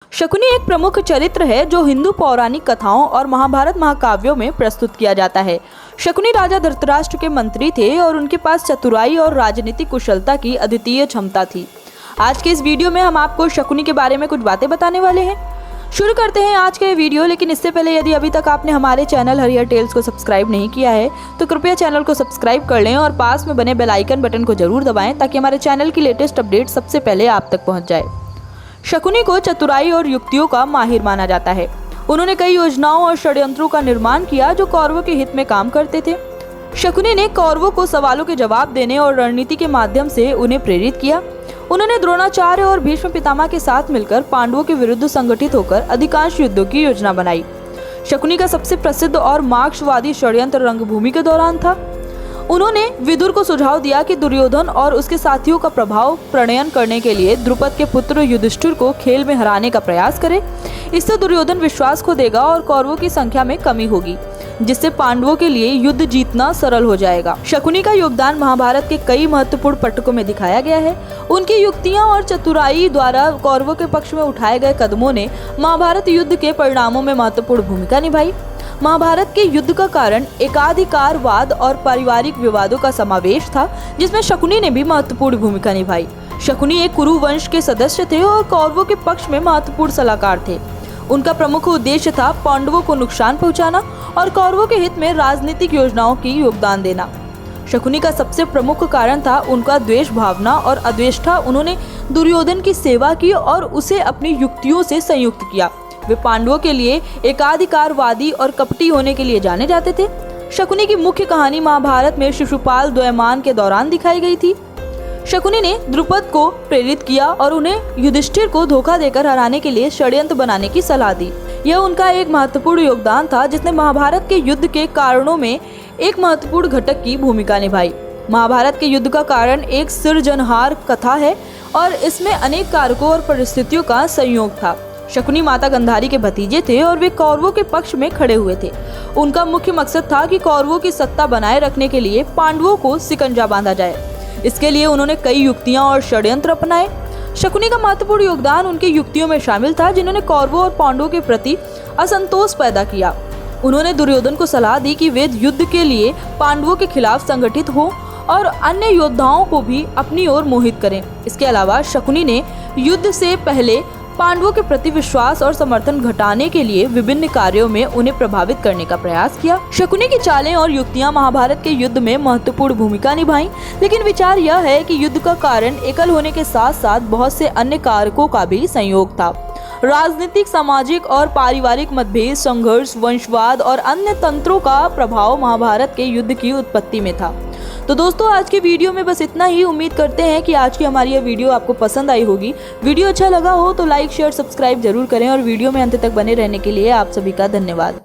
शकुनी एक प्रमुख चरित्र है जो हिंदू पौराणिक कथाओं और महाभारत महाकाव्यों में प्रस्तुत किया जाता है। शकुनी राजा धृतराष्ट्र के मंत्री थे और उनके पास चतुराई और राजनीतिक कुशलता की अद्वितीय क्षमता थी। आज के इस वीडियो में हम आपको शकुनी के बारे में कुछ बातें बताने वाले हैं। शुरू करते हैं आज का ये वीडियो, लेकिन इससे पहले यदि अभी तक आपने हमारे चैनल हरियर टेल्स को सब्सक्राइब नहीं किया है तो कृपया चैनल को सब्सक्राइब कर लें और पास में बने बेल आइकन बटन को जरूर दबाएं ताकि हमारे चैनल की लेटेस्ट अपडेट सबसे पहले आप तक पहुंच जाए। शकुनी को चतुराई और युक्तियों का माहिर माना जाता है। उन्होंने कई योजनाओं और षड्यंत्रों का निर्माण किया जो कौरवों के हित में काम करते थे। शकुनी ने कौरवों को सवालों के जवाब देने और रणनीति के माध्यम से उन्हें प्रेरित किया। उन्होंने द्रोणाचार्य और भीष्म पितामह के साथ मिलकर पांडवों के विरुद्ध संगठित होकर अधिकांश युद्धों की योजना बनाई। शकुनी का सबसे प्रसिद्ध और मार्क्सवादी षड्यंत्र रंगभूमि के दौरान था। उन्होंने विदुर को सुझाव दिया कि दुर्योधन और उसके साथियों का प्रभाव प्रणयन करने के लिए द्रुपद के पुत्र युधिष्ठिर को खेल में हराने का प्रयास करे। इससे दुर्योधन विश्वास खो देगा और कौरवों की संख्या में कमी होगी, जिससे पांडवों के लिए युद्ध जीतना सरल हो जाएगा। शकुनी का योगदान महाभारत के कई महत्वपूर्ण पटकों में दिखाया गया है। उनकी युक्तियां और चतुराई द्वारा कौरवों के पक्ष में उठाए गए कदमों ने महाभारत युद्ध के परिणामों में महत्वपूर्ण भूमिका निभाई। महाभारत के युद्ध का कारण एकाधिकारवाद और पारिवारिक विवादों का समावेश था, जिसमें शकुनी ने भी महत्वपूर्ण भूमिका निभाई। शकुनी एक कुरु वंश के सदस्य थे और कौरवों के पक्ष में महत्वपूर्ण सलाहकार थे। उनका प्रमुख उद्देश्य था पांडवों को नुकसान पहुंचाना और कौरवों के हित में राजनीतिक योजनाओं की योगदान देना। शकुनी का सबसे प्रमुख कारण था उनका द्वेष भावना और अद्वेष्टा। उन्होंने दुर्योधन की सेवा की और उसे अपनी युक्तियों से संयुक्त किया। वे पांडवों के लिए एकाधिकारवादी और कपटी होने के लिए जाने जाते थे। शकुनी की मुख्य कहानी महाभारत में शिशुपाल द्वैमान के दौरान दिखाई गई थी। शकुनी ने द्रुपद को प्रेरित किया और उन्हें युधिष्ठिर को धोखा देकर हराने के लिए षड्यंत्र बनाने की सलाह दी। यह उनका एक महत्वपूर्ण योगदान था जिसने महाभारत के युद्ध के कारणों में एक महत्वपूर्ण घटक की भूमिका निभाई। महाभारत के युद्ध का कारण एक सृजनहार कथा है और इसमें अनेक कारकों और परिस्थितियों का संयोग था। शकुनी माता गंधारी के भतीजे थे और वे कौरवों के पक्ष में खड़े हुए थे। उनका मुख्य मकसद था कि कौरवों की सत्ता बनाए रखने के लिए पांडवों को शिकंजा बांधा जाए। इसके लिए उन्होंने कई युक्तियां और षड्यंत्र अपनाए। शकुनी का महत्वपूर्ण योगदान उनकी युक्तियों में शामिल था जिन्होंने कौरवों और पांडवों के प्रति असंतोष पैदा किया। उन्होंने दुर्योधन को सलाह दी कि वे युद्ध के लिए पांडवों के खिलाफ संगठित हो और अन्य योद्धाओं को भी अपनी ओर मोहित करें। इसके अलावा शकुनी ने युद्ध से पहले पांडवों के प्रति विश्वास और समर्थन घटाने के लिए विभिन्न कार्यों में उन्हें प्रभावित करने का प्रयास किया। शकुनी की चालें और युक्तियां महाभारत के युद्ध में महत्वपूर्ण भूमिका निभाई, लेकिन विचार यह है कि युद्ध का कारण एकल होने के साथ साथ बहुत से अन्य कारकों का भी संयोग था। राजनीतिक, सामाजिक और पारिवारिक मतभेद, संघर्ष, वंशवाद और अन्य तंत्रों का प्रभाव महाभारत के युद्ध की उत्पत्ति में था। तो दोस्तों, आज के वीडियो में बस इतना ही। उम्मीद करते हैं कि आज की हमारी यह वीडियो आपको पसंद आई होगी। वीडियो अच्छा लगा हो तो लाइक, शेयर, सब्सक्राइब जरूर करें और वीडियो में अंत तक बने रहने के लिए आप सभी का धन्यवाद।